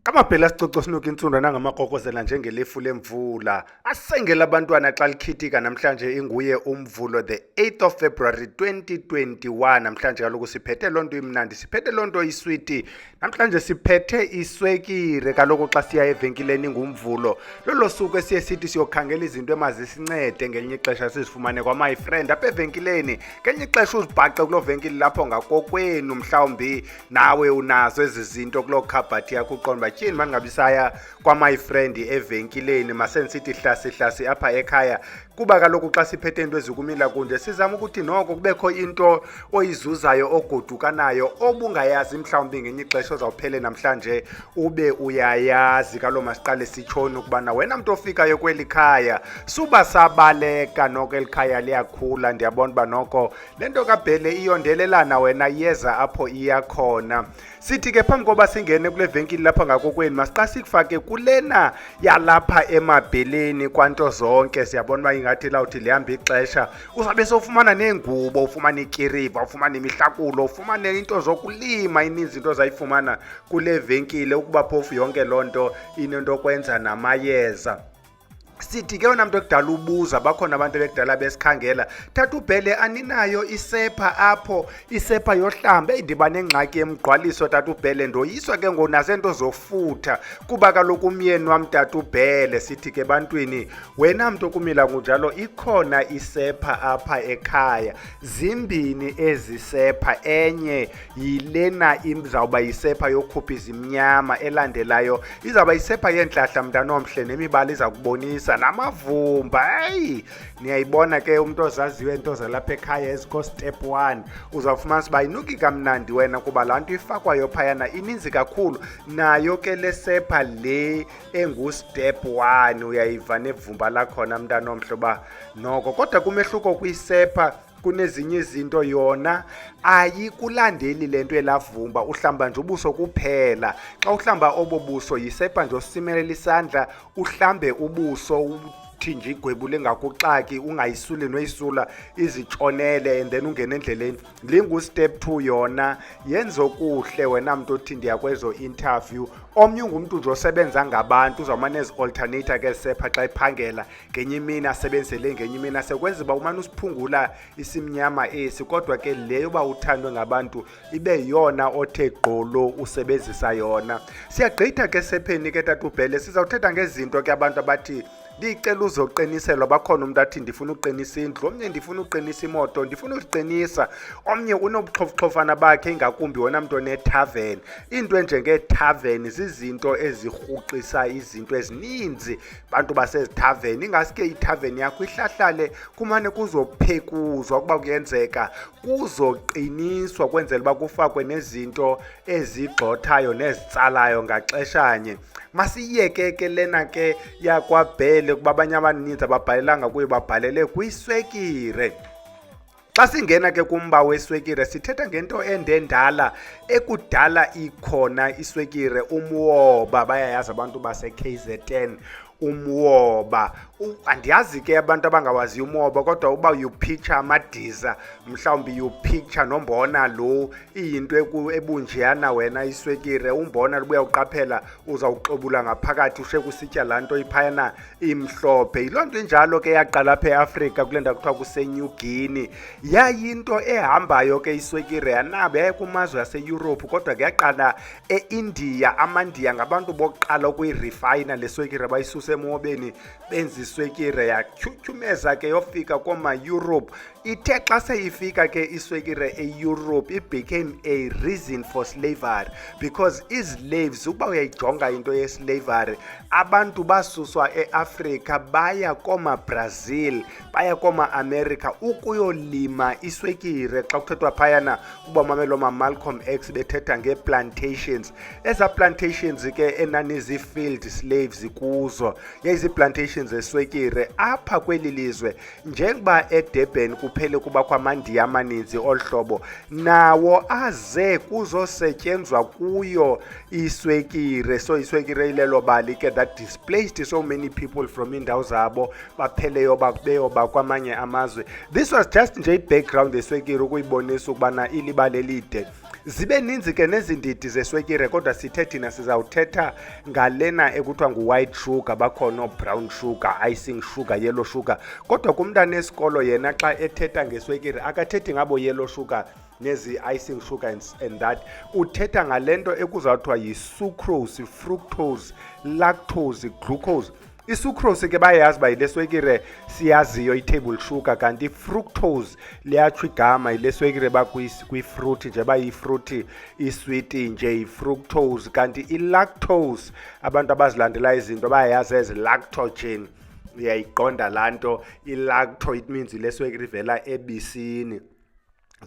Amaphela sicoco sinuka insunda nangamakokozela njengelifu lemvula. Asengela abantwana xa likhitika namhlanje inguye umvulo the 8th of February 2021. Namhlanje kaloku siphethe loo nto imnandi, siphethe loo nto iswiti. Namhlanje siphethe iswekire kaloku xa siya evenkileni ngumvulo. Lolo suku esiye sithi siyokhangela izinto emazisincede ngelinye ixesha sizifumane kwa-my friend apha evenkileni. Ngelinye ixesha uzibhaqe kuloo venkile lapho ngakokwenu mhlawumbi nawe unazo ezi zinto kuloo khabhathi yakho uqonda tyhini mandingabisaya kwa-my friend evenkileni masendisithi hlasi apha ekhaya kuba kaloku xa siphethe into ezikumila kunje sizama ukuthi noko kubekho into oyizuzayo ogodukanayo obungayazi mhlawumbi ngenye ixesha ozawuphele namhlanje ube uyayazi. Kaloku masiqale sitshoni ukubana wena mntu ofikayo kweli khaya suba sabaleka noko eli khaya liyakhula. Ndiyabona uba noko le nto kaBhele iyondelelana wena iyeza apho iyakhona. Sithi ke phambi koba singene kule venkile lapha ngakokwenu masiqa sikufake kulena yalapha emabheleni kwanto zonke. Siyabona uba ingathi lawuthi lihamba ixesha uzabe sowufumana neengubo, ufumana ikiriva, ufumana imihlakulo, ufumane into zokulima, ininzi into zayifumana kule venkile ukuba phofu yonke loo nto inento kwenza namayeza. Sithi ke wona mntu ekudala ubuza bakhona abantu bekudala besikhangela thatha uBhele aninayo isepha apho, isepha yohlamba. Ndiba nengxaki yemgqwaliso tata uBhele, ndoyiswa ke ngonasento zofutha kuba kaloku umyeni wam tata uBhele. Sithi ke bantwini wena mntu kumila kunjalo ikhona isepha apha ekhaya, zimbini ezisepha. Enye yilena izawuba yisepha yokhupha izimnyama, elandelayo izawuba yisepha yentlahla mntanomhle nemibala iza kubonisa namavumba. Hayi niyayibona ke umntu ozaziwe into zalapha ekhaya ezikho step 1 uzawufumana uba inuki kamnandi wena kuba laa nto ifakwayo phayana ininzi kakhulu. Nayo ke le sepha le engustep 1 uyayiva nevumba lakhona mntanomhle uba noko. Kodwa kumehluko kwisepha kunezinye izinto yona ayikulandeli le nto elavumba, uhlamba nje ubuso kuphela. Xa uhlamba obo buso yisepha nje osimelela isandla uhlambe ubuso nje igwebu lingakuxaki, ungayisuli noyisula izitshonele and then ungene endleleni. Lingustep 2 yona yenze kuhle wena mntu othi ndiya kwezo interview. Omnye ngumntu nje osebenza ngabantu uzawumane ezi-alternator ke sepha xa iphangela, ngenye imini asebenzele ngenye imini asekwenza uba umane usiphungula isimnyama esi. Kodwa ke leyo uba uthandwe ngabantu ibe yona othe gqolo usebenzisa yona. Siyagqitha ke sepheni ke tata uBhele, sizawuthetha ngezinto ke abantu abathi ndicela uzoqiniselwa. Bakhona umuntu athi ndifuna uqinisa indlu, omnye ndifuna uqinisa imoto, ndifuna uziqinisa. Omnye unobuxhofxhofana bakhe ingakumbi wona mntu onethaveni. Into enjengeethaveni zizinto ezirhuqisa izinto ezininzi bantu basezithaveni. Ingaske ithaveni yakho ihlahlale kumane kuzophekuzwa ukuba kuyenzeka kuzoqiniswa kwenzela uba kufakwe nezinto ezigxothayo nezitsalayo ngaxeshanye. Masiyeke ke lena ke yakwaBhele kuba abanye abaninzi ababhalelanga kuyo babhalele kwiswekire. Xa singena ke kumba weswekire sithetha ngento endendala ekudala ikhona iswekire, umwoba. Bayayazi abantu base-KZN umwoba. Andiyazi ke abantu abangawaziyo umwoba, kodwa uba uyupicture amadiza mhlawumbi uyupicture nombona lo iyinto ebunjeyana wena iswekire. Umbona lubuya uqaphela uzawuxobula ngaphakathi ushe kusitya laa nto iphayana imhlophe. Yiloo nto injalo ke yaqala apha eAfrika kule ndawo kuthiwa kuseNew Guinea. Yayinto ehambayo ke iswekire, yanaba yaye kumazwe yaseEurope kodwa ke yaqala eIndia. AmaNdiya ngabantu bokuqala ukuyirefayina le swekire bayisuse emwobeni benza iswekire yatyhutyhumeza ke yofika kooma-Europe. Ithe xa seyifika ke iswekire eEurope it became a reason for slavery because islaves, ukuba uyayijonga into yeslavery, abantu basuswa eAfrika baya kooma-Brazil baya kooma-America ukuyolima iswekire. Xa kuthethwa phayana uba mamelo Malcolm X bethetha ngee-plantations. Eza plantations ke enanizii-field slaves kuzo yayizii-plantations zeswekire apha kweli lizwe. Njengoba eDurban kuphele kuba kwamaNdiya amaninzi olhlobo, nawo aze kuzosetyenzwa kuyo iswekire. So iswekire ilelo bali ke that displaced so many people from indawo zabo bapheleyo beyoba kwamanye amazwe. This was just nje i-background yeswekire ukuyibonisa ukubana ilibali elide. zibe ninzi ke nezindidi zeswekire, kodwa sithe thina sizawuthetha ngalena ekuthiwa ngu-white sugar, bakhona brown sugar, icing sugar, yellow sugar. Kodwa kumntana esikolo yena xa ethetha ngeswekire akathethi ngabo yellow sugar nezi icing sugar and that, uthetha ngalento ekuzawuthiwa yi-sucrose, fructose, lactose, glucose. I-sucrose ke bayazi uba yile swekire siyaziyo i-table sugar, kanti i-fructose liyatsho igama yile swekire kwi-fruit nje bayifruthi iswiti nje i-fructose, kanti i-lactose abantu abazilandela izinto bayayazi ezi lactogen, uyayiqonda laa nto i-lacto, it means yile swekire ivela ebisini.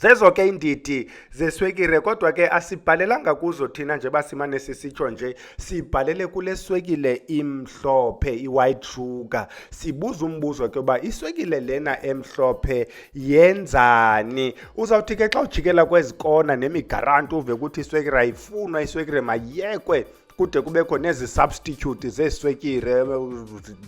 Zezo ke indidi zeswekire, kodwa ke asibhalelanga kuzo thina nje basimane sisitsho nje, sibhalele kule swekile imhlophe, i-white sugar. Sibuza umbuzo ke uba iswekile lena emhlophe yenzani. Uzawuthi ke xa ujikela kwezikona nemigaranti uve ukuthi iswekire ayifunwa, iswekire mayekwe, kude kubekho nezi substitute zeswekire,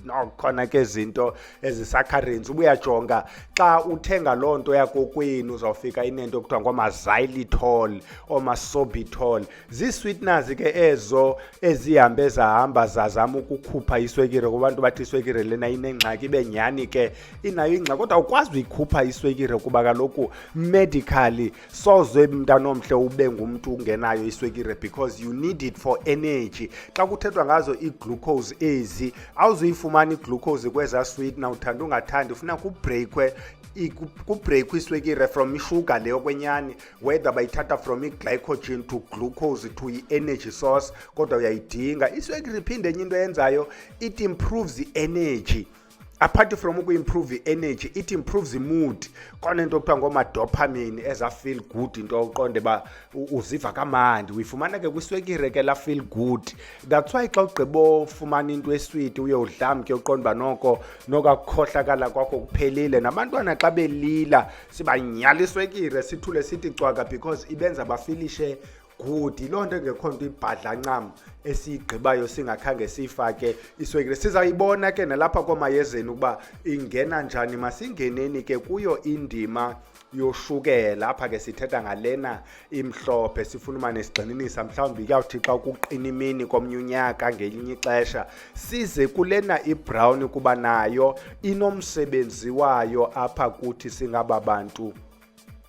nokhona ke izinto ezisacharins. Ubuyajonga xa uthenga loo nto yakokwenu uzawufika inento ekuthiwa ngoma-xylitol, oma-sorbitol. Zii-sweeteners ke ezo ezihambe zahamba zazama ukukhupha iswekire kubantu bathi iswekire lena inengxaki, ibe nyani ke inayo ingxaki, kodwa ukwazi uyikhupha iswekire kuba kaloku medically soze mntanomhle ube ngumntu ungenayo iswekire, because you need it for energy. Xa kuthethwa ngazo i-glucose ezi, awuzuyifumana i-glucose kweza sweetener uthanda ungathandi, ufuna kubreakwe iswekire from isugar leyo kwenyani, whether bayithatha from i-glycogen to glucose to i-energy source, kodwa uyayidinga iswekire. Iphinde enye into yenzayo, it improves the energy. Apart from uku-improve i-energy, it improves mood. Kona into okuthiwa ngoma-dopamine eza feel good, into uqonde ba uziva kamandi, uyifumana ke kwiswekire ke la feel good. That's why xa ugqibofumana into esweet uye udlamke uqonde ba noko akukhohlakala kwakho kuphelile. Nabantwana xa belila sibanyala iswekire sithule sithi cwaka, because ibenza bafilishe good. Yiloo nto engekho nto ibhadla ncam esiyigqibayo singakhange siyifake iswekire. Sizayibona ke nalapha komayezeni ukuba ingena njani. Masingeneni ke kuyo indima yoshukela. Apha ke sithetha ngalena imhlophe, sifuna umane sigxininisa mhlawumbi kuyawuthi xa kuqina imini komnye unyaka ngelinye ixesha size kulena ibrown kuba nayo inomsebenzi wayo apha kuthi singaba bantu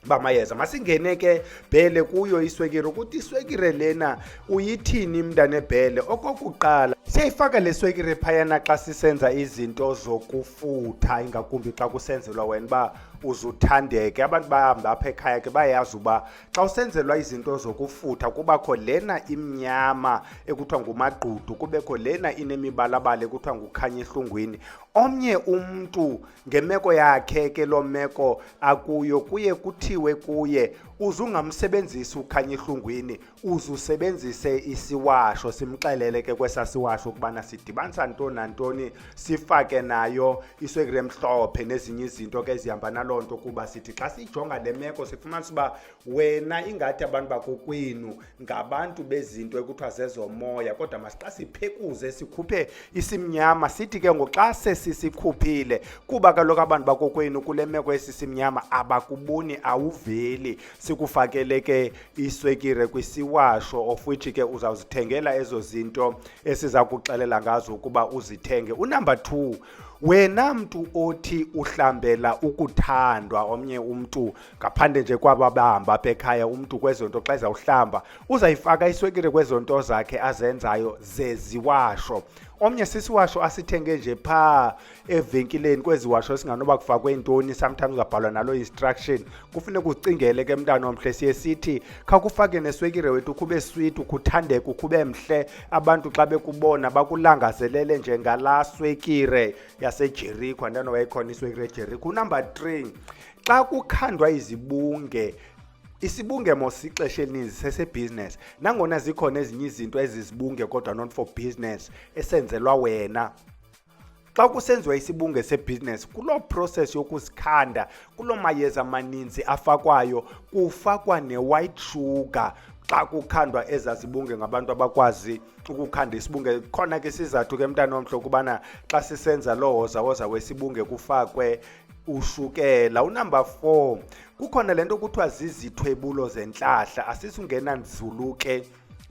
bamayeza. Masingene ke bhele kuyo iswekire, ukuthi iswekire lena uyithini mntane bhele. Okokuqala siyayifaka le swekire phayana xa sisenza izinto zokufutha, ingakumbi xa kusenzelwa wena uba uzuthandeke. Abantu bahamba apha ekhaya ke bayazi uba xa usenzelwa izinto zokufutha kubakho lena imnyama ekuthiwa ngumagqudu, kubekho lena inemibalabala ekuthiwa ngukhanya ehlungwini. Omnye umntu ngemeko yakhe ke loo meko akuyo kuye kuthiwe kuye uzungamsebenzisi ukhanya ehlungwini, uzusebenzise isiwasho. Simxelele ke kwesa siwasho ukubana sidibanisa ntoni nantoni, sifake nayo iswekire emhlophe nezinye izinto ke ezihamba naloo nto, kuba sithi xa sijonga le meko sifumanisa uba wena ingathi abantu bakokwenu ngabantu bezinto ekuthiwa zezomoya, kodwa masixa siphekuze sikhuphe isimnyama. Sithi ke ngoxa sesisikhuphile, kuba kaloku abantu bakokwenu kule meko esisimnyama abakuboni, awuveli, sikufakele ke iswekire kwisiwasho, of which ke uzawuzithengela ezo zinto esiza kuxelela ngazo ukuba uzithenge. Unumber 2, wena mntu othi uhlambela ukuthandwa omnye umntu, ngaphandle nje kwaba bahamba apha ekhaya, umntu kwezo nto xa ezawuhlamba uzayifaka iswekire kwezo nto zakhe azenzayo zeziwasho. Omnye sisiwasho asithenge nje phaa evenkileni, kwezi washo singanoba kufakwe intoni, sometimes uzabhalwa nalo instruction. Kufuneka ucingele ke mntana omhle, siye sithi khakufake neswekire wethu kube sweet, ukuthandeke, kube mhle, abantu xa bekubona bakulangazelele nje ngala swekire yaseJericho. Andano wayikhona iswekire eJericho. Number 3, xa kukhandwa izibunge, isibunge mos ixesha elininzi sesebhizinesi, nangona zikhona ezinye izinto ezizibunge kodwa not for business esenzelwa wena. Xa kusenziwa isibunge sebhizinesi, kuloo process yokusikhanda, kuloo mayeza amaninzi afakwayo, kufakwa ne-white sugar. Xa kukhandwa ezazibunge ngabantu abakwazi ukukhanda isibunge, khona ke sizathu ke mntana omhle ukubana xa sisenza loo woza wesibunge kufakwe ushukela. Unumber 4, kukhona lento kuthiwa zizithwebulo zenhlahla. Asisungena nzulu ke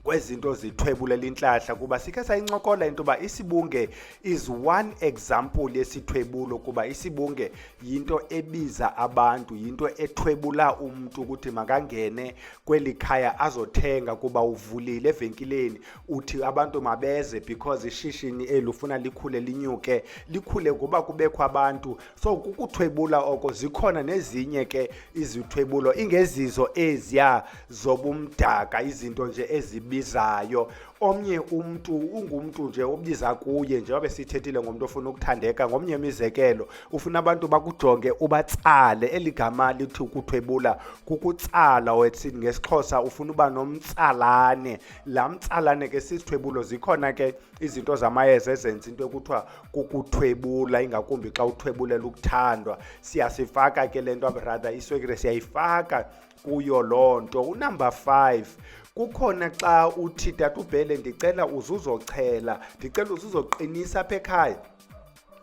kwezinto zithwebulela inhlahla kuba sikhe sayincokola into ba isibunge is one example yesithwebulo kuba isibunge yinto ebiza abantu, yinto ethwebula umuntu ukuthi makangene kweli khaya azothenga kuba uvulile evenkileni uthi abantu mabeze because ishishini elufuna likhule linyuke likhule kuba kubekho abantu. So kukuthwebula oko zikhona nezinye ke izithwebulo ingezizo eziya zobumdaka, izinto nje ezibizayo. Omnye umuntu ungumuntu nje obiza kuye njengoba sithethile ngomuntu ofuna ukuthandeka. Ngomnye imizekelo ufuna abantu bakujonge ubatsale, eligama lithi ukuthwebula kukutsala wethi ngesixhosa ufuna uba nomtsalane. La mtsalane ke sisithwebulo zikhona ke izinto zamayeza ezenza into ekuthiwa kukuthwebula, ingakumbi xa uthwebulela ukuthandwa. Siyasifaka ke lento brother iswekile siyayifaka kuyo lonto. Unumber 5, kukhona xa uthi Tata uBhele ndicela uzuzochela, ndicela uzuzoqinisa apha ekhaya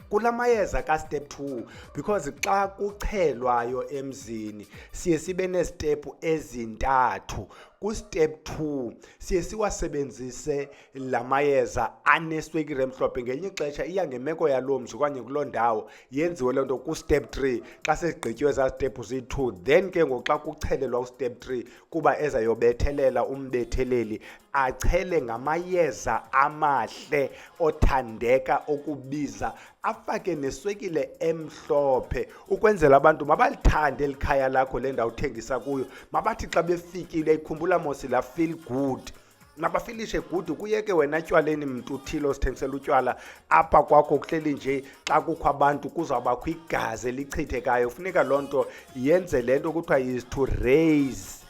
kula mayeza ka step 2 because xa kuchelwayo emzini siye sibe nestep ezintathu. Ku step 2 siye siwasebenzise la mayeza aneswekile emhlophe, ngenye ixesha iya ngemeko yaloo mzi okanye kuloo ndawo yenziwe loo nto ku step 3 xa segqityiwe za step zi2. Then ke ngoxa kuchelelwa u step 3 kuba ezayobethelela umbetheleli achele ngamayeza amahle othandeka okubiza, afake neswekile emhlophe ukwenzela abantu mabalithande elikhaya lakho le ndawo uthengisa kuyo, mabathi xa befikile ikhumbula mosi la feel good, mabafilishe good. Kuyeke wena tywaleni mntu uthile osithengisela utywala apha kwakho kuhleli nje xa kukho abantu kuzawubakho igazi elichithekayo. Kufuneka loo nto yenze le nto kuthiwa is to raise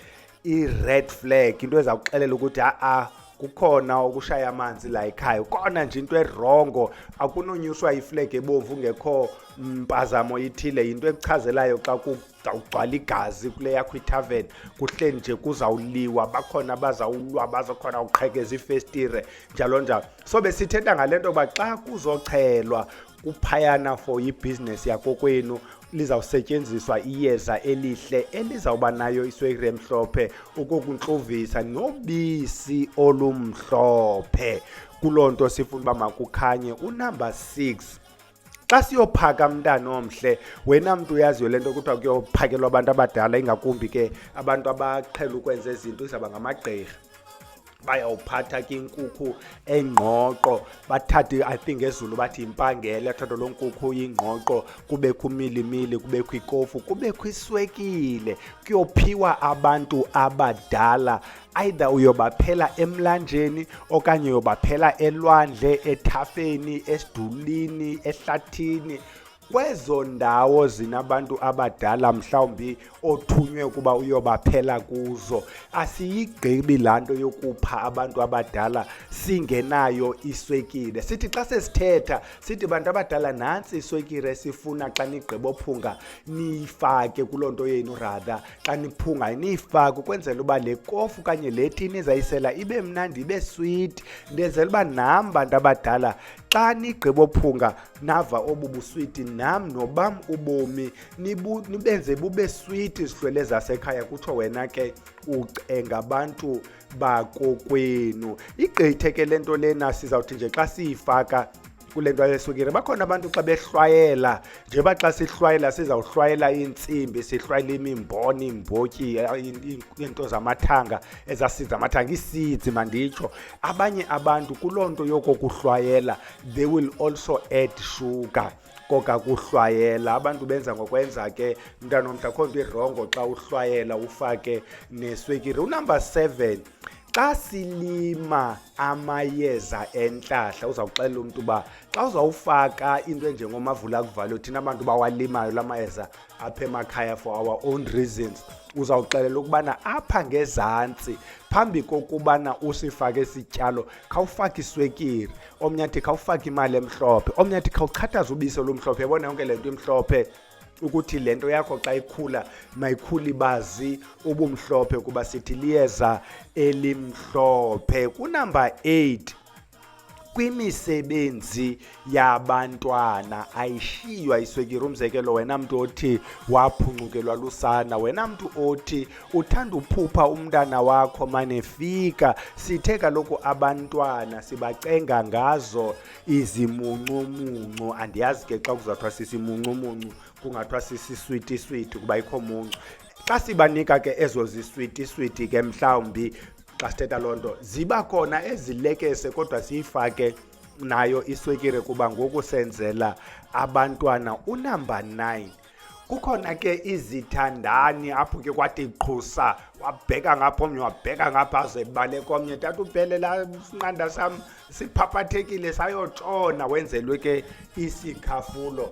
i-red flag, into ezawuxelela ukuthi kukhona ukushaya amanzi la ekhaya, kona nje into erongo, akunonyuswa iflag ebomvu ngekho mpazamo ithile. Yinto ekuchazelayo xa kuzawugcwala igazi kule yakho itavern kuhleli nje kuzawuliwa, bakhona abazawulwa, bazakhona uqhekeza ifestire njalo njalo. So besithetha ngale nto yoba xa kuzochelwa kuphayana for ibhizinesi yakokwenu lizawusetyenziswa iyeza elihle elizawuba nayo iswekile emhlophe ukukuntluvisa nobisi olumhlophe. Kuloo nto sifuna uba makukhanye. Unumber 6, xa siyophaka mntana omhle, wena mntu uyaziyo le nto kuthiwa kuyophakelwa abantu abadala, ingakumbi ke abantu abaqhela ukwenza izinto izawuba ngamagqirha. Bayawuphatha ke inkukhu engqoqo, bathathe I think ezulu bathi impangele, athathe lo nkukhu ingqoqo, kubekho umilimili, kubekho ikofu, kubekho iswekile, kuyophiwa abantu abadala. Either uyobaphela emlanjeni okanye uyobaphela elwandle, ethafeni, esidulini, ehlathini, kwezo ndawo zinabantu abadala mhlawumbi othunywe ukuba uyobaphela kuzo. Asiyigqibi laa nto yokupha abantu abadala singenayo iswekile. Sithi xa sesithetha sithi bantu abadala nantsi iswekile esifuna xa nigqibophunga niyifake kuloo nto yenu, rather xa niphunga niyifake ukwenzela uba le kofu kanye le tini izayisela ibe mnandi, ibe sweet. Ndenzela uba nam bantu abadala xa nigqibophunga nava obu buswiti, nam nobam ubomi nibenze bube sweet izihlwele zasekhaya, kutsho wena ke ucenga abantu bakokwenu. Igqithe ke le nto lena sizawuthi nje xa siyifaka kule nto yeswekile, bakhona abantu xa behlwayela njeba xa sihlwayela sizawuhlwayela iintsimbi, sihlwayela imimboni, iimbotyi, iinto zamathanga ezasiza amathanga, ii-seeds manditsho. Abanye abantu kuloo nto yokokuhlwayela they will also add sugar koka kuhlwayela. Abantu benza ngokwenza ke mntana omntu akho nto irongo xa uhlwayela ufake neswekile. Unumber 7, xa silima amayeza entlahla uzawuxelela umntu uba xa uzawufaka into enjengomavula kuvalo thina abantu bawalimayo la mayeza apha emakhaya for our own reasons, uzawuxelela ukubana apha ngezantsi phambi kokubana usifake isityalo khawufake iswekile, omnye athi khawufake imali emhlophe, omnye athi khawuchathaze ubisi olumhlophe. Yabona yonke le nto imhlophe ukuthi le nto yakho xa ikhula mayikhula ibazi ubumhlophe kuba sithi liyeza elimhlophe. Kunumber 8, kwimisebenzi yabantwana ayishiywa iswekire. Umzekelo, wena mntu othi waphuncukelwa lusana, wena mntu othi uthanda uphupha umntana wakho manefika, sithe kaloku abantwana sibacenga ngazo izimuncumuncu. Andiyazi ke xa kuzathiwa sisimuncumuncu kungathiwa sisiswiti kuba ikho muncu. Xa sibanika ke ezo ziswiti ke mhlawumbi xa sithetha loo nto ziba khona ezilekese, kodwa siyifake nayo iswekire kuba ngoku senzela abantwana unumber 9. Kukhona ke izithandani apho ke kwathi qhusa, wabheka ngapha omnye wabheka ngapha aze bale komnye, tata uphele la sinqanda sam siphaphathekile sayotshona, wenzelwe ke isikhafulo.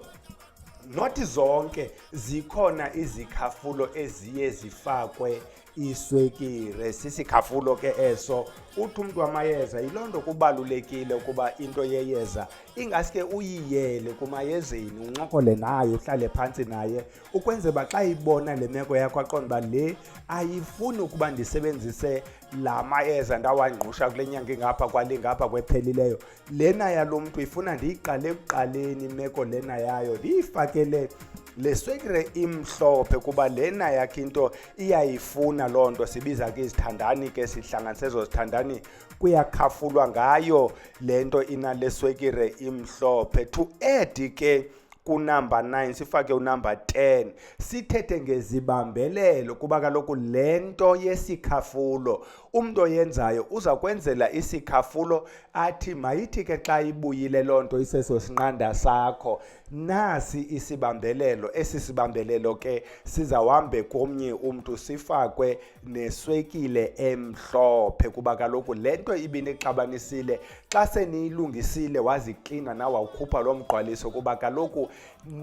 Not zonke zikhona izikhafulo eziye zifakwe iswekire, sisikhafulo ke eso. Uthi umntu wamayeza, yiloo nto kubalulekile ukuba into yeyeza ingaske uyiyele kumayezeni, uncokole naye, uhlale phantsi naye, ukwenzela uba xa ibona le meko yakho aqonda uba le ayifuni ukuba ndisebenzise la mayeza ndawangqusha kule nyanga ingapha kwale ngapha kwephelileyo. Lena yalo mntu ifuna ndiyiqale ekuqaleni imeko lena yayo, ndiyifakele le swekire imhlophe kuba lena yakhe into iyayifuna loo nto. Sibiza ke izithandani ke, sihlanganise ezo zithandani, kuyakhafulwa ngayo le nto inale swekire imhlophe. To add ke kunumber 9 sifake unumber 10, sithethe ngezibambelelo kuba kaloku le nto yesikhafulo umntu oyenzayo uza kwenzela isikhafulo athi mayithi ke xa ibuyile loo nto iseso sinqanda sakho, nasi isibambelelo. Esi sibambelelo ke sizawuhambe komnye umntu sifakwe neswekile emhlophe kuba kaloku le nto ibinixabanisile xa seniyilungisile waziklina nawe wawukhupha lo mgqwaliso kuba kaloku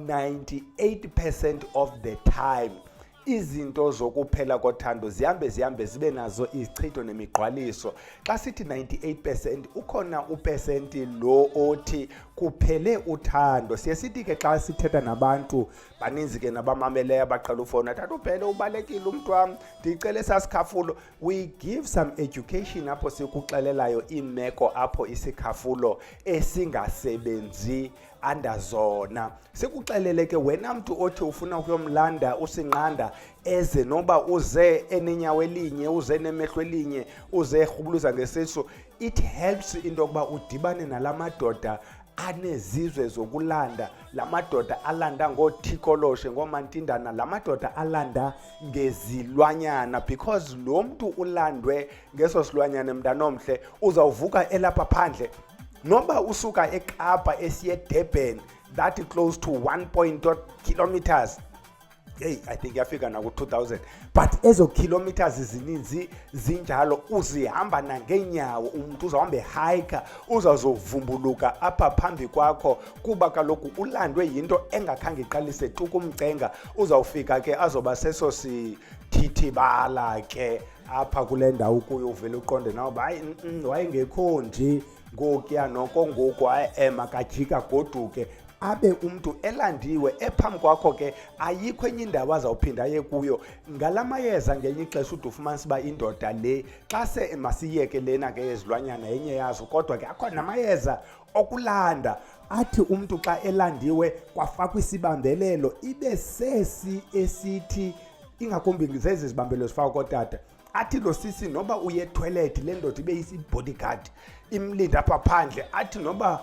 98% of the time izinto zokuphela kothando zihambe zibe nazo izichitho nemigqwaliso. Xa sithi 98% ukhona upesenti lo othi kuphele uthando. Siye sithi ke xa sithetha nabantu baninzi ke nabamameleyo abaqala ufona, tata uphele ubalekile umntu wam, ndicele sasikhafulo. We give some education apho sikuxelelayo imeko apho isikhafulo esingasebenzi andazona. Sikuxelele ke wena mntu othi ufuna ukuyomlanda usinqanda eze noba uze enenyawo elinye, uze nemehlo elinye, uze erhubuluza ngesisu, it helps into yokuba udibane nala madoda anezizwe zokulanda, la madoda alanda ngooThikoloshe, ngoomantindana, la madoda alanda ngezilwanyana, because lo mntu ulandwe ngeso silwanyana mntanomhle uzawuvuka elapha phandle. Noba usuka eKapa esiye eDurban, that close to 1 kilometers, hey, I think yafika na ku-2000, but ezo kilometers zininzi zinjalo uzihamba nangeenyawo. Umuntu uzawuhamba ehayika, uzazovumbuluka apha phambi kwakho kuba kaloku ulandwe yinto engakhange iqalise tu kumcenga. Uzawufika ke azoba seso sithithibala ke apha kule ndawo kuyo, uvele uqonde nawe uba hayi wayengekho nje ngokuya noko ngoku makajika goduke. Abe umntu elandiwe ephambi kwakho ke ayikho enye indawo azawuphinda aye kuyo. Ngala mayeza ngenye ixesha ude ufumanise uba indoda le xa se masiyeke lena ke yezilwanyana yenye yazo, kodwa ke akhona namayeza okulanda athi umntu xa elandiwe kwafakwa isibambelelo ibe sesi esithi, ingakumbi zezi zibambelelo zifakwa kootata, athi lo sisi noba uye etoilet le ndoda ibe isi-bodyguard imlinda apha phandle, athi noba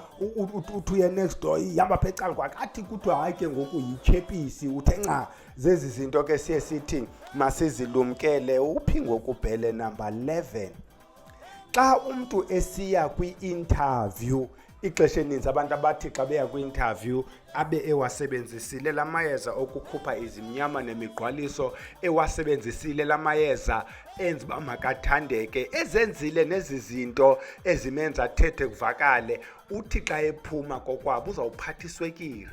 uthi uye next door ihamba pha ecaleni kwakhe, athi kuthiwa hayi ke ngoku yitshepisi. Uthe nca zezi zinto ke siye sithi masizilumkele. Uphi ngoku ubhele number 11. Xa umntu esiya kwi-interview, ixesha eninzi abantu abathi xa beya kwi-interview abe ewasebenzisile la mayeza okukhupha izimnyama nemigqwaliso, ewasebenzisile la mayeza enza uba makathandeke, ezenzile nezi zinto ezimenza athethe kuvakale, uthi xa ephuma kokwabo uzawuphatha iswekire.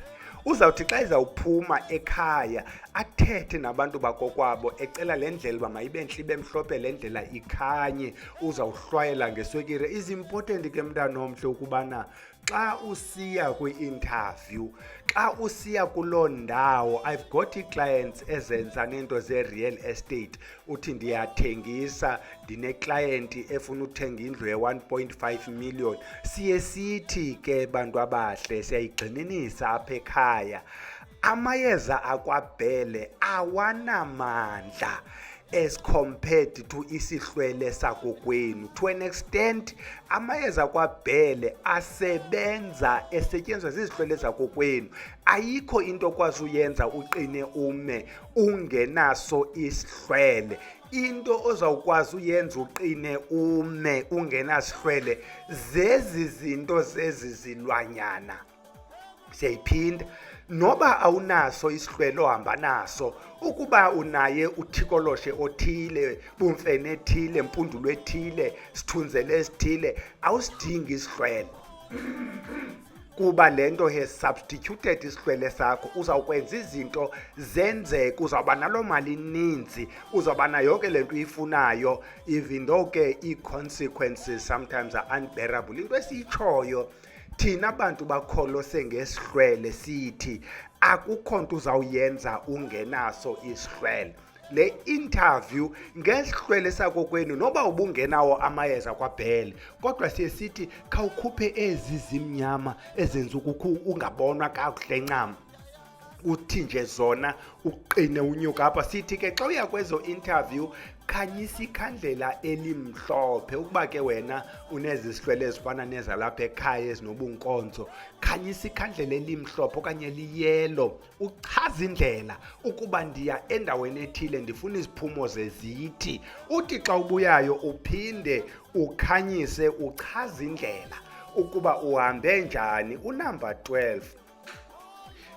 Uzawuthi xa izawuphuma ekhaya athethe nabantu bakokwabo ecela le ndlela uba mayibe ntle ibe mhlophe, le ndlela ikhanye, uzawuhlwayela ngeswekire. Is important ke mntana omhle ukubana xa usiya kwi-interview, xa usiya kuloo ndawo, I've got ii-clients ezenza neento ze-real estate. Uthi ndiyathengisa, ndine-client efuna uthenga indlu ye-1.5 million. Siye sithi ke bantu abahle, siyayigxininisa apha ekhaya, amayeza akwaBhele awanamandla as compared to isihlwele sakokwenu. To an extent, amayeza kwaBhele asebenza esetyenziswa zizihlwele zakokwenu. Ayikho into okwazi uyenza uqine ume ungenaso isihlwele. Into ozawukwazi uyenza uqine ume ungenasihlwele zezi zinto zezi zilwanyana. Siyayiphinda, noba awunaso isihlwele ohamba naso, ukuba unaye uthikoloshe othile, bumfene ethile, mpundulo ethile, sithunzele esithile, awusidingi isihlwele. Kuba lento has substituted isihlwele sakho. Uzawukwenza izinto zenzeke, uzawuba naloo mali ininzi, uzawuba nayo yonke le nto uyifunayo, even though ke ii-consequences sometimes are unbearable. Into esiyitshoyo thina bantu bakholose ngesihlwele sithi akukho nto uzawuyenza ungenaso isihlwele. Le interview ngesihlwele sakokwenu, noba ubungenawo amayeza kwaBhele, kodwa siye sithi khawukhuphe ezi zimnyama ezenza ungabonwa kakuhle ncam, uthi nje zona uqine unyuka apha. Sithi ke xa uya kwezo interview, khanyisa ikhandlela elimhlophe. Ukuba ke wena unezi sihlwele ezifana nezalapha ekhaya ezinobunkonzo, khanyisa ikhandlela elimhlophe okanye liyelo, uchaza indlela ukuba ndiya endaweni ethile, ndifuna iziphumo zezithi. Uthi xa ubuyayo uphinde ukhanyise, uchaza indlela ukuba uhambe njani. Unumber 12,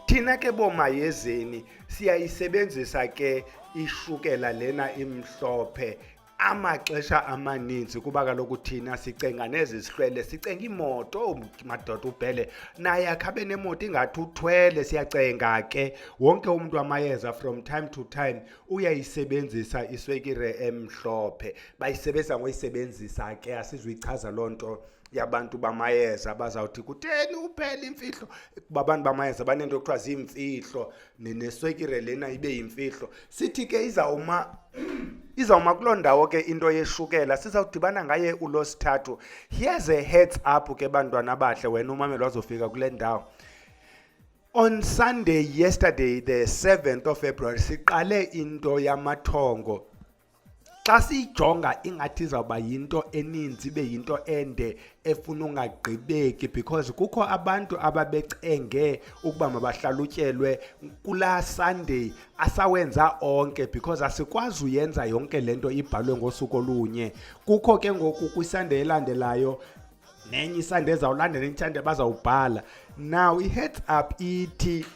thina ke bomayezeni siyayisebenzisa ke ishukela lena imhlophe amaxesha amaninzi, kuba kaloku thina sicenga nezi sihlwele, sicenga imoto. Madoda uBhele naye akhabe nemoto ingathi uthwele. Siyacenga ke wonke umuntu amayeza from time to time uyayisebenzisa iswekire emhlophe. Bayisebenzisa ngoyisebenzisa ke, asizuyichaza loo nto yabantu bamayeza bazawuthi kutheni uphela imfihlo. Babantu bamayeza banento kuthiwa zimfihlo, neswekire lena ibe yimfihlo. Sithi ke izawuma kuloo ndawo ke into yeshukela, sizawudibana ngaye uLosithathu. Here's a heads up ke bantwana abahle, wena umameli wazofika kule ndawo. On Sunday, yesterday, the 7th of February, siqale into yamathongo. Xa siyijonga ingathi izawuba yinto eninzi, ibe yinto ende efuna ungagqibeki, because kukho abantu ababecenge ukuba mabahlalutyelwe kulaa Sunday asawenza onke, because asikwazi uyenza yonke le nto ibhalwe ngosuku olunye. Kukho ke ngoku kwiSunday elandelayo nenye iSunday ezawulandela enye bazawubhala. Now i-heads up ithi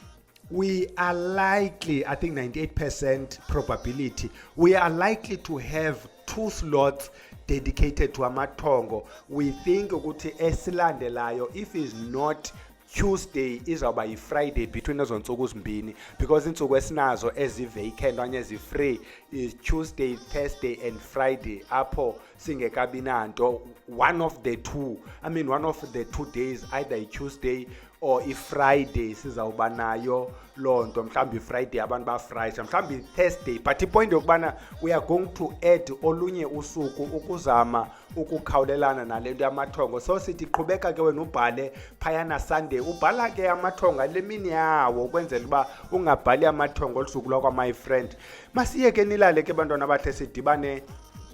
we are likely, I think 98% probability, we are likely to have 2 slots dedicated to amathongo. We think ukuthi esilandelayo, if is not Tuesday, izawuba yi-Friday between ezo ntsuku zimbini, because iintsuku esinazo ezi-vacant okanye ezi-free is Tuesday, Thursday and Friday, apho singekabi nanto. One of the 2 days, either i-Tuesday or i-Friday sizawuba nayo loo nto. Mhlawumbi i-Friday abantu bafrayisha, mhlawumbi i-Thursday, but ipoint yokubana we are going to add olunye usuku ukuzama ukukhawulelana nale nto yamathongo. So sithi qhubeka ke wena ubhale phayana Sunday, ubhala ke amathongo le mini yawo, ukwenzela uba ungabhali amathongo olusuku lwakwa my friend. Masiye ke nilale ke bantwana abahle, sidibane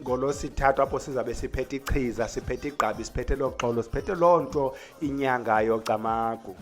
ngoLosithathu apho sizabe siphethe ichiza, siphethe igqabi, siphethe loxolo, siphethe loo nto inyanga yocamagu.